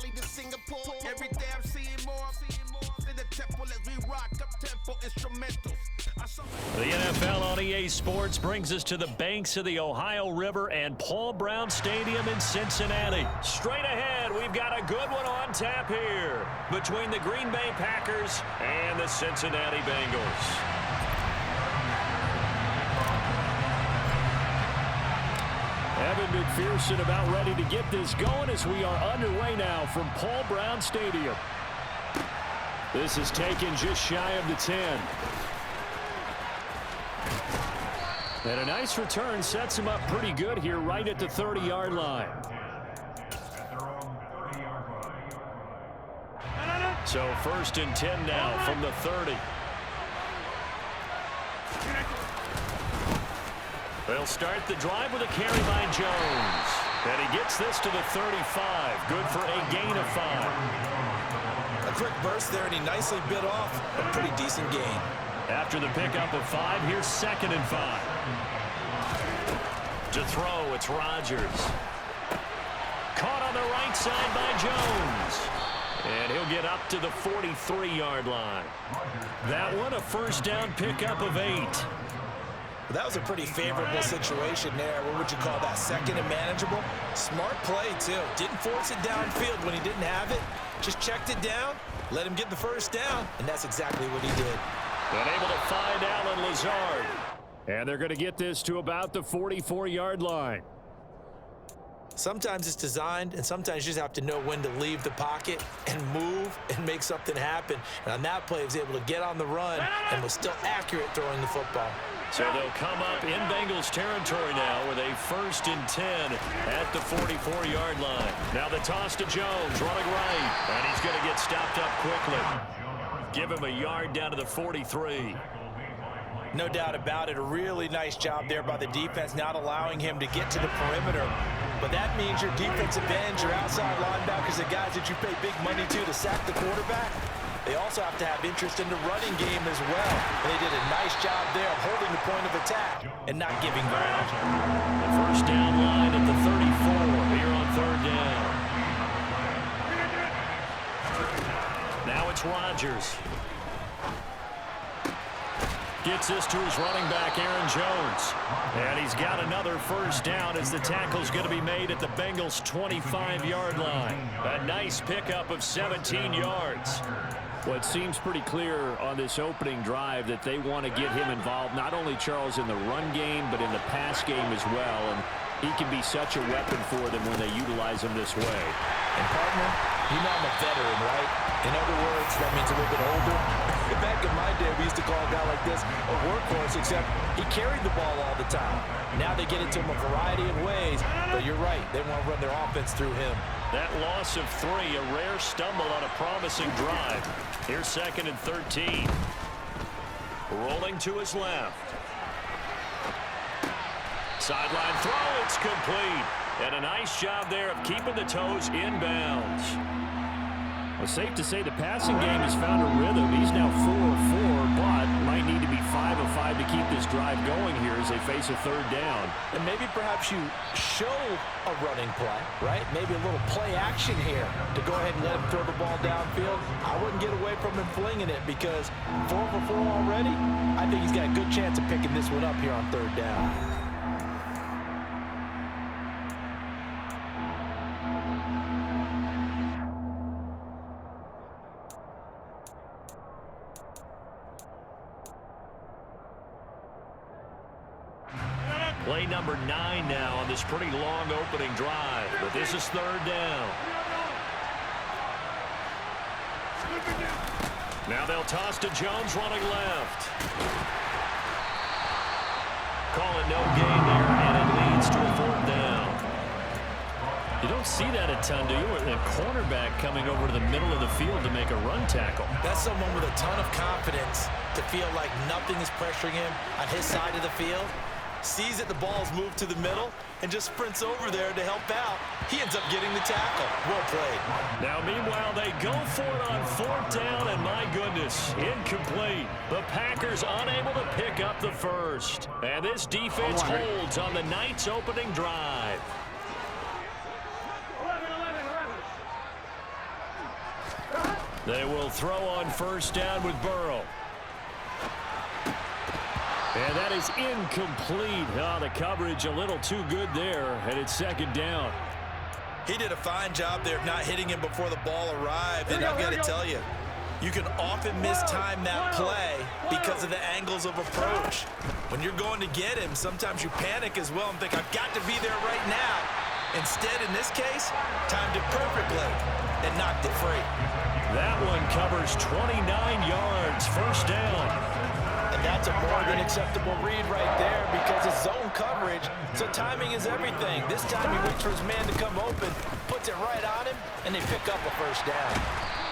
Cali to Singapore. Every day I'm seeing more in the temple as we rock up tempo instrumentals. The NFL on EA Sports brings us to the banks of the Ohio River and Paul Brown Stadium in Cincinnati. Straight ahead, we've got a good one on tap here between the Green Bay Packers and the Cincinnati Bengals. Evan McPherson about ready to get this going as we are underway now from Paul Brown Stadium. This is taken just shy of the 10. And a nice return sets him up pretty good here right at the 30-yard line. So 1st and 10 now from the 30. They'll start the drive with a carry by Jones. And he gets this to the 35. Good for a gain of 5. A quick burst there, and he nicely bit off a pretty decent gain. After the pickup of 5, here's 2nd and 5. To throw, it's Rodgers. Caught on the right side by Jones. And he'll get up to the 43-yard line. That one, a 1st down pickup of 8. Well, that was a pretty favorable situation there. What would you call that? 2nd and manageable? Smart play, too. Didn't force it downfield when he didn't have it. Just checked it down, let him get the 1st down, and that's exactly what he did. And able to find Allen Lazard. And they're going to get this to about the 44-yard line. Sometimes it's designed, and sometimes you just have to know when to leave the pocket and move and make something happen. And on that play, he was able to get on the run and was still accurate throwing the football. So they'll come up in Bengals territory now with a 1st and 10 at the 44-yard line. Now the toss to Jones, running right, and he's going to get stopped up quickly. Give him a yard down to the 43. No doubt about it. A really nice job there by the defense, not allowing him to get to the perimeter. But that means your defensive ends, your outside linebackers, the guys that you pay big money to sack the quarterback, they also have to have interest in the running game as well. And they did a nice job there of holding the point of attack and not giving ground. The 1st down line at the 34 here on 3rd down. Now it's Rodgers. Gets this to his running back, Aaron Jones. And he's got another 1st down as the tackle's going to be made at the Bengals' 25-yard line. A nice pickup of 17 yards. Well, it seems pretty clear on this opening drive that they want to get him involved, not only, Charles, in the run game, but in the pass game as well. And he can be such a weapon for them when they utilize him this way. And, partner, you know I'm a veteran, right? In other words, that means a little bit older. Back in my day, we used to call a guy like this a workhorse, except he carried the ball all the time. Now they get it to him a variety of ways, but you're right. They want to run their offense through him. That loss of 3, a rare stumble on a promising drive. Here's 2nd and 13. Rolling to his left. Sideline throw, it's complete. And a nice job there of keeping the toes inbounds. Well, safe to say the passing game has found a rhythm. He's now 4 of 4, but might need to be 5 of 5 to keep this drive going here as they face a 3rd down. And maybe perhaps you show a running play, right? Maybe a little play action here to go ahead and let him throw the ball downfield. I wouldn't get away from him flinging it because 4 for 4 already, I think he's got a good chance of picking this one up here on 3rd down. Play number 9 now on this pretty long opening drive, but this is 3rd down. Now they'll toss to Jones running left. Call it no gain there, and it leads to a 4th down. You don't see that a ton, do you? A cornerback coming over to the middle of the field to make a run tackle. That's someone with a ton of confidence to feel like nothing is pressuring him on his side of the field. Sees that the ball's moved to the middle and just sprints over there to help out. He ends up getting the tackle. Well played. Now, meanwhile, they go for it on 4th down, and my goodness, incomplete. The Packers unable to pick up the 1st. And this defense holds on the night's opening drive. They will throw on first down with Burrow. And that is incomplete. Oh, the coverage a little too good there, and it's second down. He did a fine job there of not hitting him before the ball arrived. And I've got to tell you, you can often mistime that play because of the angles of approach. When you're going to get him, sometimes you panic as well and think, I've got to be there right now. Instead, in this case, timed it perfectly and knocked it free. That one covers 29 yards, first down. And that's a more than acceptable read right there because it's zone coverage, so timing is everything. This time he waits for his man to come open, puts it right on him, and they pick up a first down.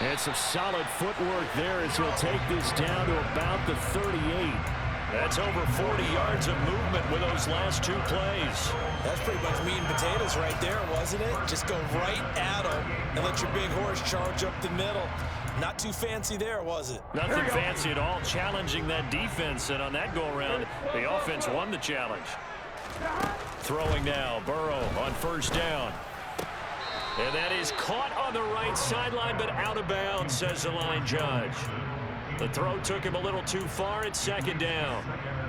And some solid footwork there as he'll take this down to about the 38. That's over 40 yards of movement with those last two plays. That's pretty much meat and potatoes right there, wasn't it? Just go right at him and let your big horse charge up the middle. Not too fancy there, was it? Nothing fancy at all, challenging that defense, and on that go-around, the offense won the challenge. Throwing now, Burrow on first down. And that is caught on the right sideline, but out of bounds, says the line judge. The throw took him a little too far. It's second down.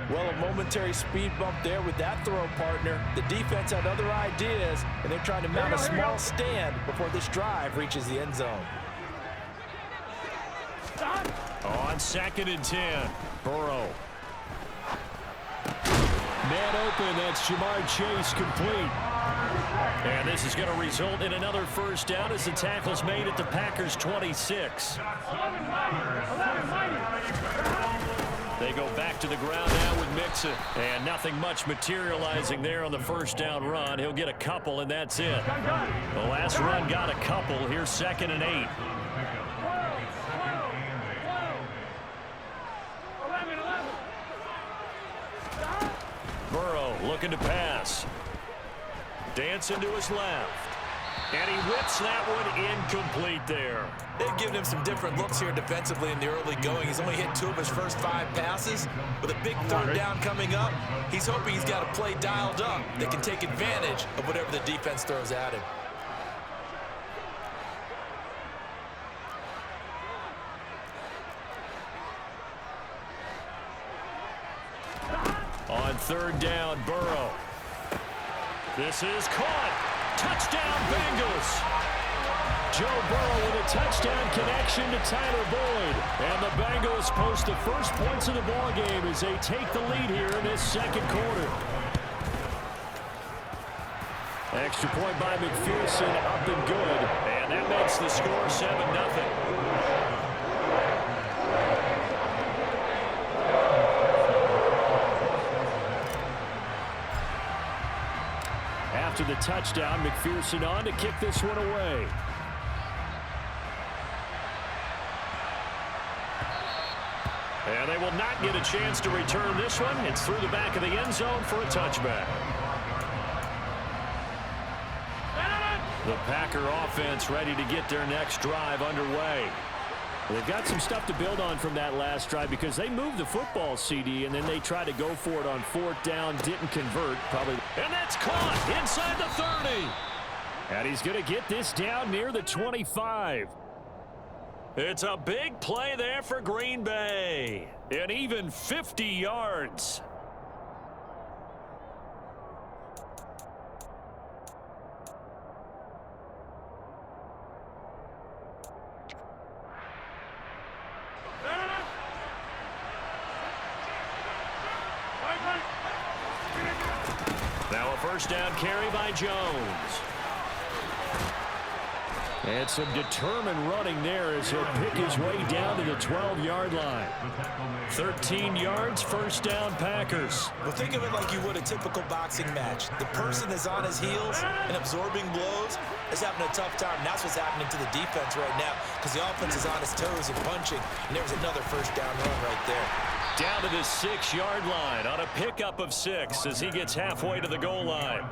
Well, a momentary speed bump there with that throw, partner. The defense had other ideas, and they're trying to mount a small stand before this drive reaches the end zone. On 2nd and 10, Burrow. Man open, that's Jamar Chase complete. And this is going to result in another first down as the tackle's made at the Packers' 26. They go back to the ground now with Mixon. And nothing much materializing there on the first down run. He'll get a couple, and that's it. The last run got a couple. Here's 2nd and 8. Burrow looking to pass. Dancing to his left. And he whips that one incomplete there. They've given him some different looks here defensively in the early going. He's only hit 2 of his first 5 passes. With a big third down coming up, he's hoping he's got a play dialed up that can take advantage of whatever the defense throws at him. On 3rd down, Burrow. This is caught. Touchdown, Bengals. Joe Burrow with a touchdown connection to Tyler Boyd. And the Bengals post the first points of the ball game as they take the lead here in this second quarter. Extra point by McPherson, up and good. And that makes the score 7-0. After the touchdown, McPherson on to kick this one away. And they will not get a chance to return this one. It's through the back of the end zone for a touchback. The Packer offense ready to get their next drive underway. They've got some stuff to build on from that last drive because they moved the football, CD, and then they tried to go for it on 4th down, didn't convert. Probably. And that's caught inside the 30. And he's going to get this down near the 25. It's a big play there for Green Bay. And even 50 yards. Now a first down carry by Jones. And some determined running there as he'll pick his way down to the 12-yard line. 13 yards, first down, Packers. Well, think of it like you would a typical boxing match. The person that's on his heels and absorbing blows is having a tough time. And that's what's happening to the defense right now because the offense is on his toes and punching. And there's another first down run right there. Down to the 6-yard line on a pickup of 6 as he gets halfway to the goal line.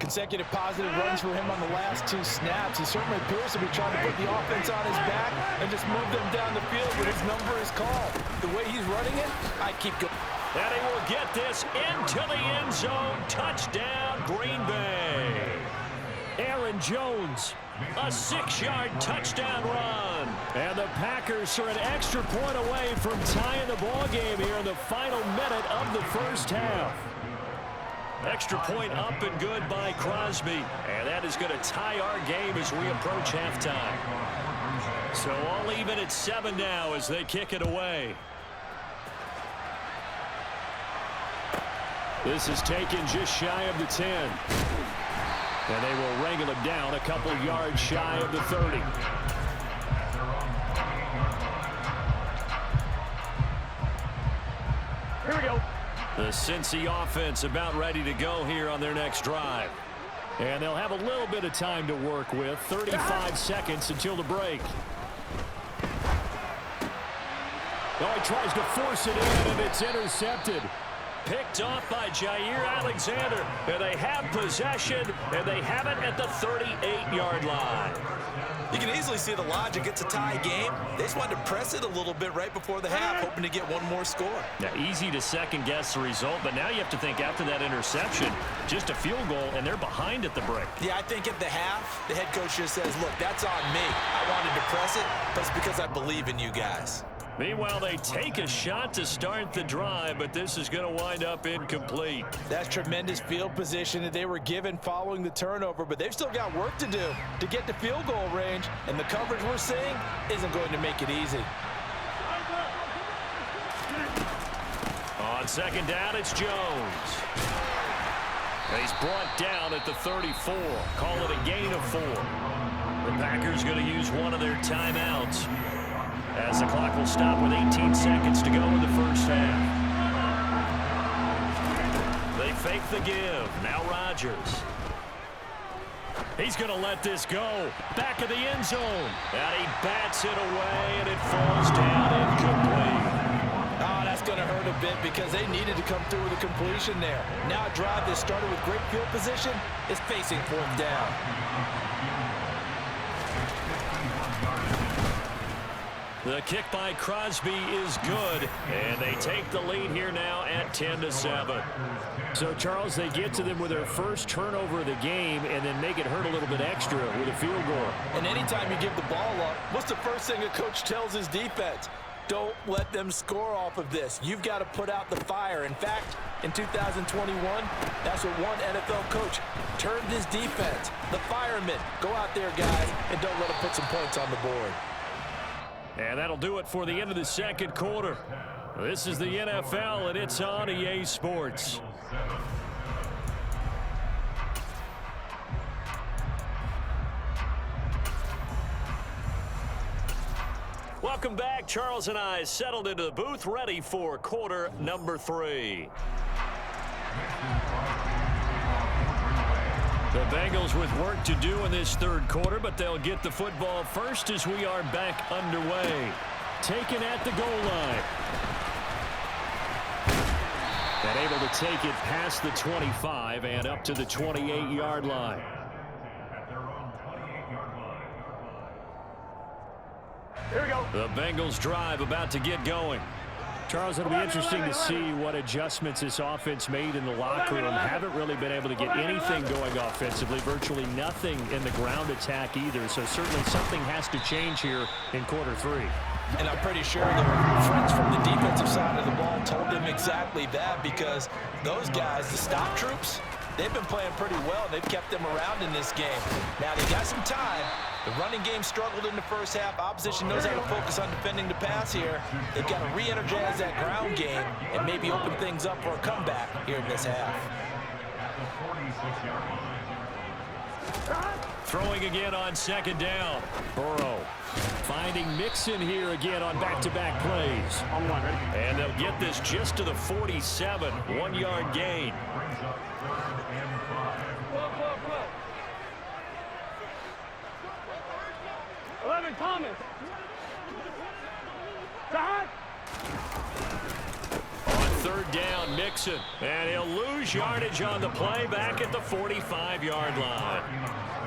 Consecutive positive runs for him on the last 2 snaps. He certainly appears to be trying to put the offense on his back and just move them down the field when his number is called. The way he's running it, I keep going. And he will get this into the end zone. Touchdown, Green Bay. Aaron Aaron Jones. A 6-yard touchdown run. And the Packers are an extra point away from tying the ball game here in the final minute of the first half. Extra point up and good by Crosby. And that is going to tie our game as we approach halftime. So all even at 7 now as they kick it away. This is taken just shy of the 10. And they will wrangle him down a couple yards shy of the 30. Here we go. The Cincy offense about ready to go here on their next drive. And they'll have a little bit of time to work with. 35 seconds until the break. Oh, he tries to force it in, and it's intercepted. Picked off by Jair Alexander. And they have possession, and they have it at the 38-yard line. You can easily see the logic. It's a tie game. They just wanted to press it a little bit right before the half, hoping to get one more score. Now, easy to second-guess the result, but now you have to think after that interception, just a field goal, and they're behind at the break. Yeah, I think at the half, the head coach just says, look, that's on me. I wanted to press it, but it's because I believe in you guys. Meanwhile, they take a shot to start the drive, but this is going to wind up incomplete. That's tremendous field position that they were given following the turnover, but they've still got work to do to get to field goal range, and the coverage we're seeing isn't going to make it easy. On second down, it's Jones. He's brought down at the 34. Call it a gain of 4. The Packers going to use one of their timeouts, as the clock will stop with 18 seconds to go in the first half. They fake the give. Now Rodgers. He's going to let this go. Back of the end zone. And he bats it away, and it falls down incomplete. Oh, that's going to hurt a bit because they needed to come through with a completion there. Now a drive that started with great field position is facing 4th down. The kick by Crosby is good, and they take the lead here now at 10-7. So, Charles, they get to them with their first turnover of the game and then make it hurt a little bit extra with a field goal. And anytime you give the ball up, what's the first thing a coach tells his defense? Don't let them score off of this. You've got to put out the fire. In fact, in 2021, that's what one NFL coach termed his defense. The firemen. Go out there, guys, and don't let them put some points on the board. And that'll do it for the end of the second quarter. This is the NFL, and it's on EA Sports. Welcome back. Charles and I settled into the booth, ready for quarter number 3. The Bengals with work to do in this third quarter, but they'll get the football first as we are back underway. Taken at the goal line. And able to take it past the 25 and up to the 28-yard line. Here we go. The Bengals drive about to get going. Charles, it'll be interesting to see what adjustments this offense made in the locker room. Haven't really been able to get anything going offensively. Virtually nothing in the ground attack either. So certainly something has to change here in quarter 3. And I'm pretty sure their friends from the defensive side of the ball told them exactly that, because those guys, the stop troops, they've been playing pretty well, and they've kept them around in this game. Now, they got some time. The running game struggled in the first half. Opposition knows how to focus on defending the pass here. They've got to re-energize that ground game and maybe open things up for a comeback here in this half. Throwing again on second down. Burrow finding Mixon here again on back-to-back plays. And they'll get this just to the 47. 1-yard gain. Thomas. On third down, Mixon. And he'll lose yardage on the play back at the 45-yard line.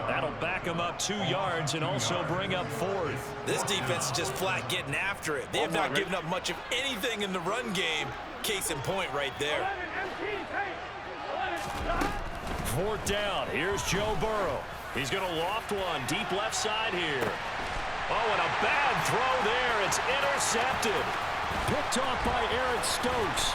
That'll back him up 2 yards and also bring up 4th. This defense is just flat getting after it. They have not given up much of anything in the run game. Case in point right there. 4th down. Here's Joe Burrow. He's going to loft one deep left side here. Oh, and a bad throw there. It's intercepted. Picked off by Eric Stokes.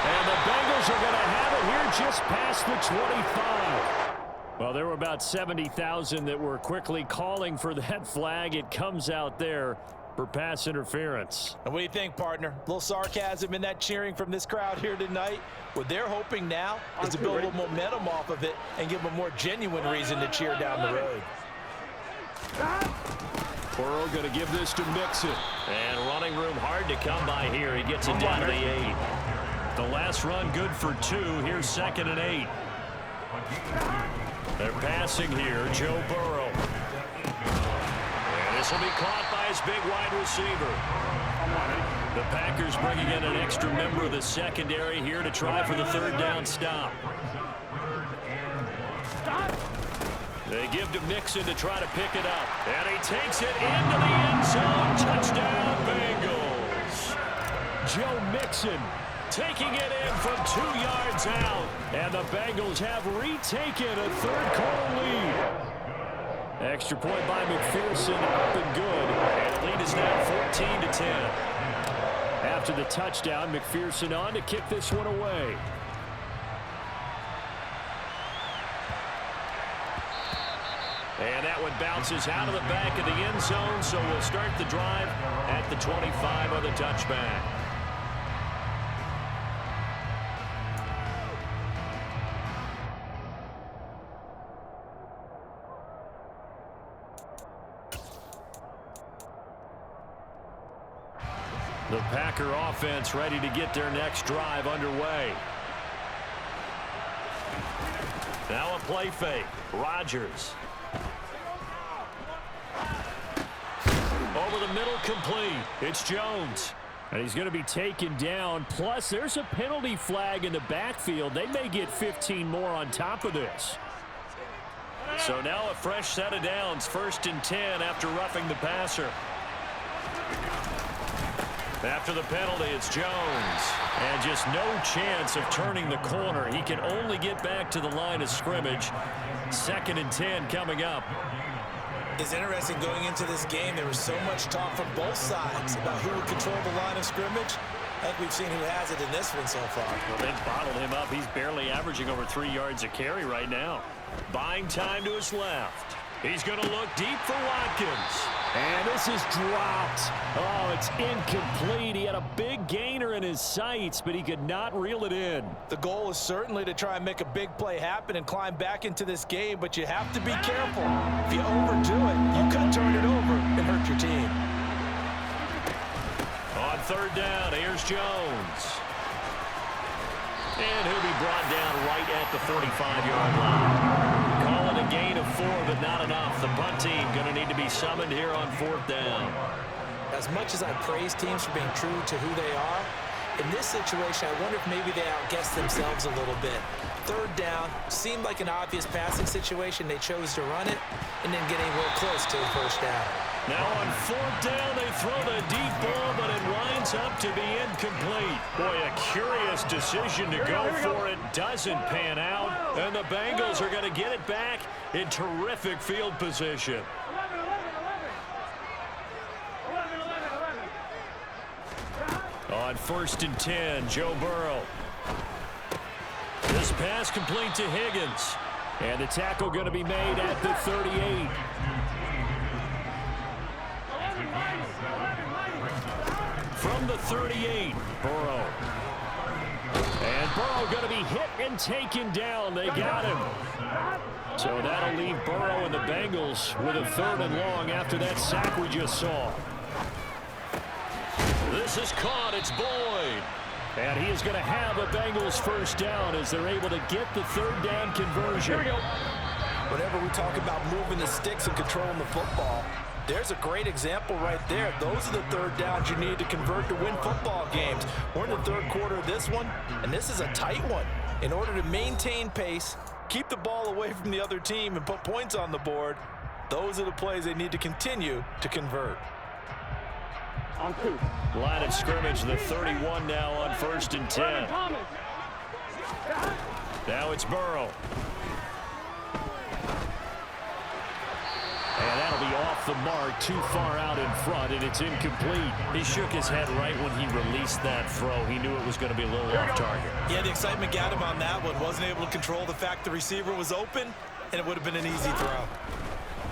And the Bengals are going to have it here just past the 25. Well, there were about 70,000 that were quickly calling for that flag. It comes out there for pass interference. And what do you think, partner? A little sarcasm in that cheering from this crowd here tonight. What they're hoping now is to build a little momentum off of it and give them a more genuine reason to cheer down the road. Burrow going to give this to Mixon. And running room hard to come by here. He gets it down to the 8. The last run good for 2. Here's 2nd and 8. They're passing here. Joe Burrow. And this will be caught by his big wide receiver. The Packers bringing in an extra member of the secondary here to try for the 3rd down stop. They give to Mixon to try to pick it up. And he takes it into the end zone. Touchdown, Bengals. Joe Mixon taking it in from 2 yards out. And the Bengals have retaken a 3rd quarter lead. Extra point by McPherson, up and good. And the lead is now 14-10. After the touchdown, McPherson on to kick this one away. And that one bounces out of the back of the end zone, so we'll start the drive at the 25 on the touchback. The Packer offense ready to get their next drive underway. Now a play fake. Rodgers. Over the middle, complete. It's Jones. And he's going to be taken down. Plus, there's a penalty flag in the backfield. They may get 15 more on top of this. So now a fresh set of downs. 1st and 10 after roughing the passer. After the penalty, it's Jones. And just no chance of turning the corner. He can only get back to the line of scrimmage. 2nd and 10 coming up. It's interesting going into this game. There was so much talk from both sides about who would control the line of scrimmage. I think we've seen who has it in this one so far. Well, they've bottled him up. He's barely averaging over 3 yards a carry right now. Buying time to his left. He's going to look deep for Watkins. And this is dropped. Oh, it's incomplete. He had a big gainer in his sights, but he could not reel it in. The goal is certainly to try and make a big play happen and climb back into this game, but you have to be careful. If you overdo it, you could turn it over and hurt your team. On 3rd down, here's Jones. And he'll be brought down right at the 45-yard line. Call it a gain of 4, but not enough. The punt team going to need to be summoned here on 4th down. As much as I praise teams for being true to who they are, in this situation, I wonder if maybe they outguessed themselves a little bit. 3rd down seemed like an obvious passing situation. They chose to run it and then getting real close to the 1st down. Now on 4th down, they throw the deep ball, but it winds up to be incomplete. Boy, a curious decision to go for it. Doesn't pan out, and the Bengals are going to get it back in terrific field position. 11. On 1st and 10, Joe Burrow. This pass complete to Higgins. And the tackle going to be made at the 38. From the 38, Burrow. And Burrow going to be hit and taken down. They got him. So that'll leave Burrow and the Bengals with a 3rd and long after that sack we just saw. This is caught. It's Boyd. And he is going to have a Bengals 1st down as they're able to get the 3rd down conversion. Here we go. Whenever we talk about moving the sticks and controlling the football, there's a great example right there. Those are the 3rd downs you need to convert to win football games. We're in the 3rd quarter of this one, and this is a tight one. In order to maintain pace, keep the ball away from the other team, and put points on the board, those are the plays they need to continue to convert. On 2. Line of scrimmage, the 31 now on 1st and 10. Now it's Burrow. And that'll be off the mark, too far out in front, and it's incomplete. He shook his head right when he released that throw. He knew it was going to be a little off target. Yeah, the excitement got him on that one. Wasn't able to control the fact the receiver was open, and it would have been an easy throw.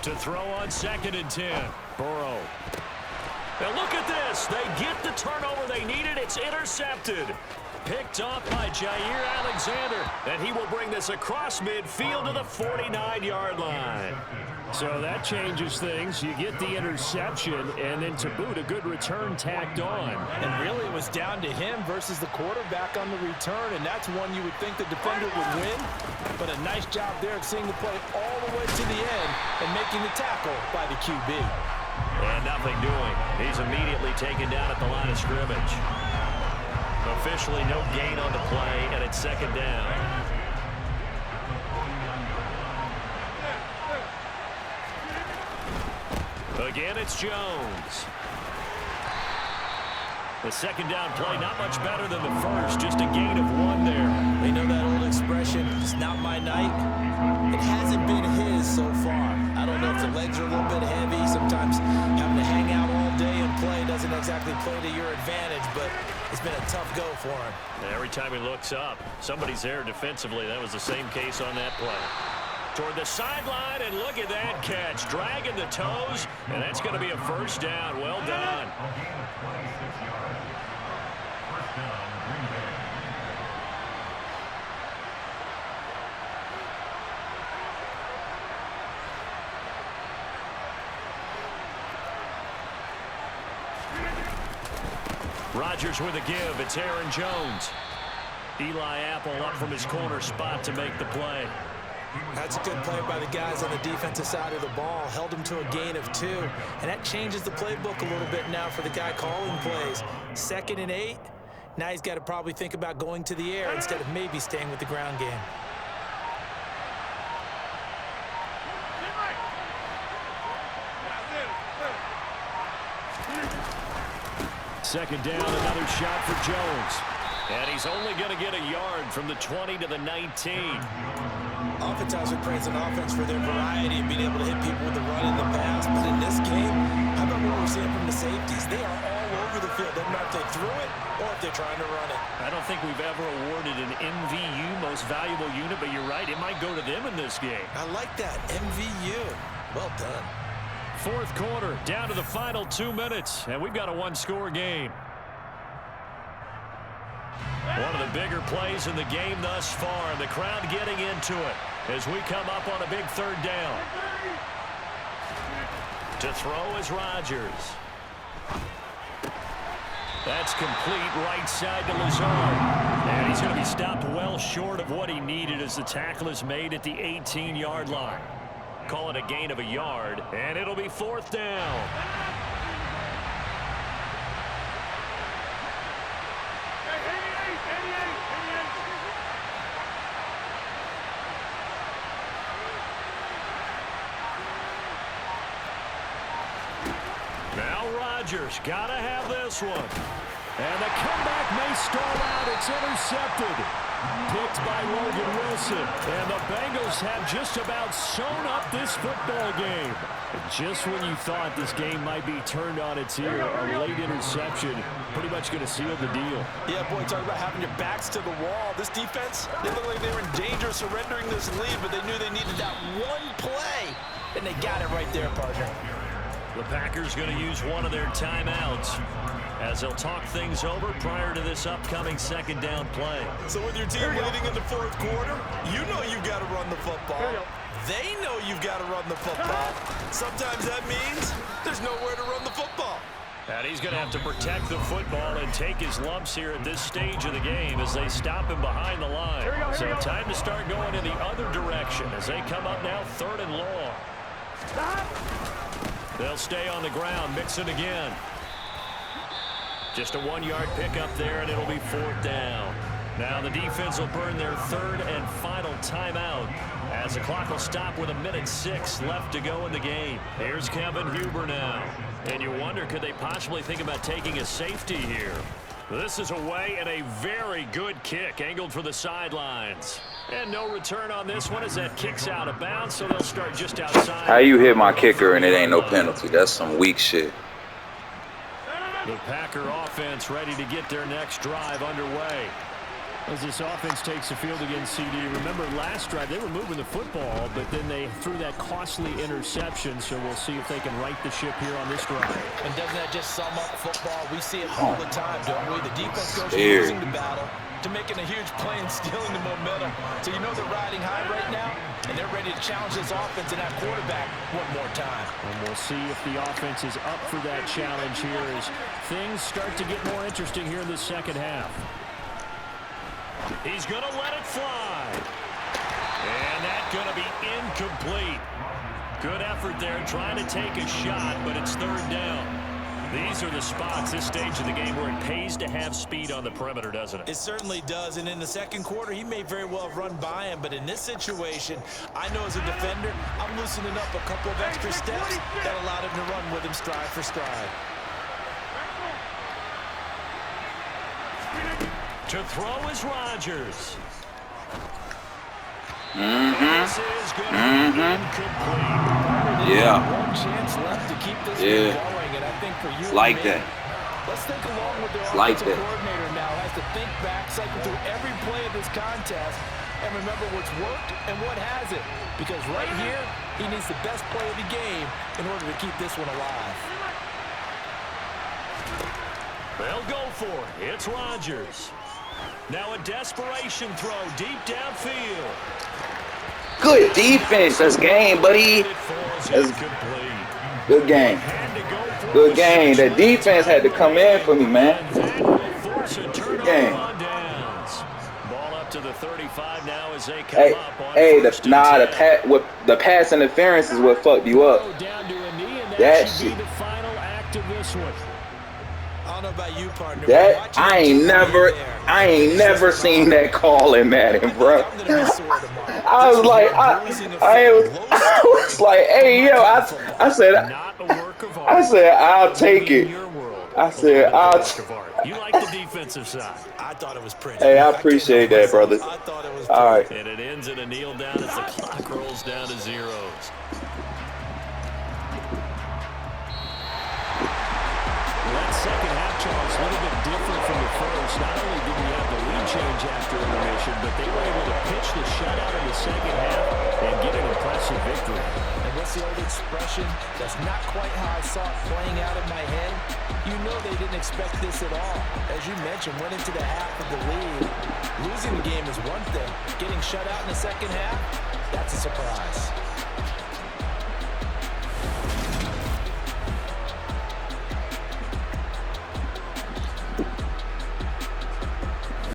To throw on 2nd and 10. Burrow. Now look at this. They get the turnover they needed. It's intercepted. Picked off by Jair Alexander. And he will bring this across midfield to the 49-yard line. So that changes things. You get the interception, and then to boot, a good return tacked on. And really it was down to him versus the quarterback on the return, and that's one you would think the defender would win. But a nice job there of seeing the play all the way to the end and making the tackle by the QB. And nothing doing. He's immediately taken down at the line of scrimmage. Officially no gain on the play, and it's 2nd down. Again, it's Jones. The 2nd down play, not much better than the first, just a gain of 1 there. You know that old expression, it's not my night. It hasn't been his so far. I don't know if the legs are a little bit heavy. Sometimes having to hang out all day and play doesn't exactly play to your advantage, but it's been a tough go for him. And every time he looks up, somebody's there defensively. That was the same case on that play. Toward the sideline, and look at that catch. Dragging the toes, and that's going to be a 1st down. Well done. Rodgers with a give. It's Aaron Jones. Eli Apple up from his corner spot to make the play. That's a good play by the guys on the defensive side of the ball. Held him to a gain of 2. And that changes the playbook a little bit now for the guy calling plays. 2nd and 8. Now he's got to probably think about going to the air instead of maybe staying with the ground game. Second down, another shot for Jones. And he's only going to get a yard from the 20 to the 19. Oftentimes we praise an offense for their variety and being able to hit people with the run and the pass. But in this game, how about what we're seeing from the safeties? They are all over the field. Doesn't matter if they threw it or if they're trying to run it. I don't think we've ever awarded an MVU, most valuable unit, but you're right. It might go to them in this game. I like that. MVU. Well done. 4th quarter, down to the final 2 minutes, and we've got a 1-score game. One of the bigger plays in the game thus far, and the crowd getting into it as we come up on a big 3rd down. To throw is Rodgers. That's complete right side to Lazard. And he's going to be stopped well short of what he needed as the tackle is made at the 18-yard line. Call it a gain of a yard, and it'll be 4th down. Now Rodgers, gotta have this one. And the comeback may stall out. It's intercepted. Picked by Logan Wilson. And the Bengals have just about sewn up this football game. Just when you thought this game might be turned on its ear, a late interception pretty much going to seal the deal. Yeah, boy, talk about having your backs to the wall. This defense, they look like they were in danger of surrendering this lead, but they knew they needed that one play, and they got it right there, partner. The Packers going to use one of their timeouts as they'll talk things over prior to this upcoming 2nd down play. So with your team leading in the 4th quarter, you know you've got to run the football. They know you've got to run the football. Sometimes that means there's nowhere to run the football. And he's going to have to protect the football and take his lumps here at this stage of the game as they stop him behind the line. So time to start going in the other direction as they come up now 3rd and long. They'll stay on the ground, mix it again. Just a 1-yard pickup there, and it'll be 4th down. Now the defense will burn their 3rd and final timeout as the clock will stop with 1:06 left to go in the game. Here's Kevin Huber now. And you wonder, could they possibly think about taking a safety here? This is away and a very good kick angled for the sidelines. And no return on this one as that kick's out of bounds, so they'll start just outside. How you hit my kicker and it ain't no penalty? That's some weak shit. The Packer offense ready to get their next drive underway. As this offense takes the field against CD, remember last drive they were moving the football, but then they threw that costly interception, so we'll see if they can right the ship here on this drive. And doesn't that just sum up football? We see it all the time, don't we? The defense goes from losing the battle to making a huge play and stealing the momentum. So you know they're riding high right now, and they're ready to challenge this offense and that quarterback one more time. And we'll see if the offense is up for that challenge here as things start to get more interesting here in the second half. He's going to let it fly. And that's going to be incomplete. Good effort there trying to take a shot, but it's third down. These are the spots, this stage of the game, where it pays to have speed on the perimeter, doesn't it? It certainly does, and in the second quarter, he may very well have run by him, but in this situation, I know as a defender, I'm loosening up a couple of extra steps that allowed him to run with him stride for stride. To throw is Rodgers. This is going to be incomplete. Yeah. One chance left to keep this game going, and I think for you, like that. Let's think along with their like offensive coordinator now has to think back, cycle through every play of this contest, and remember what's worked and what hasn't. Because right here, he needs the best play of the game in order to keep this one alive. They'll go for it. It's Rodgers. Now a desperation throw deep downfield. Good defense. That's game, buddy. That's good game. Good game. The defense had to come in for me, man. Good game. Ball up to the 35 now as they come up on the pass interference is what fucked you up. That shit. The final act of this one. I don't know about you, partner. That I ain't never seen that call in Madden, bro. I was like, I was like, hey yo, I said I'll take it. I said You like the defensive side. I thought it was pretty. Hey, I appreciate that, brother. I thought it was all right. And it ends in a kneel down as the clock rolls down to zeros. That second half, Charles, a little bit different from the first. Not only did we have the lead change after intermission, but they were able to pitch the shutout in the second half and get an impressive victory. And what's the old expression? That's not quite how I saw it playing out in my head. You know they didn't expect this at all. As you mentioned, went into the half of the lead. Losing the game is one thing. Getting shut out in the second half, that's a surprise.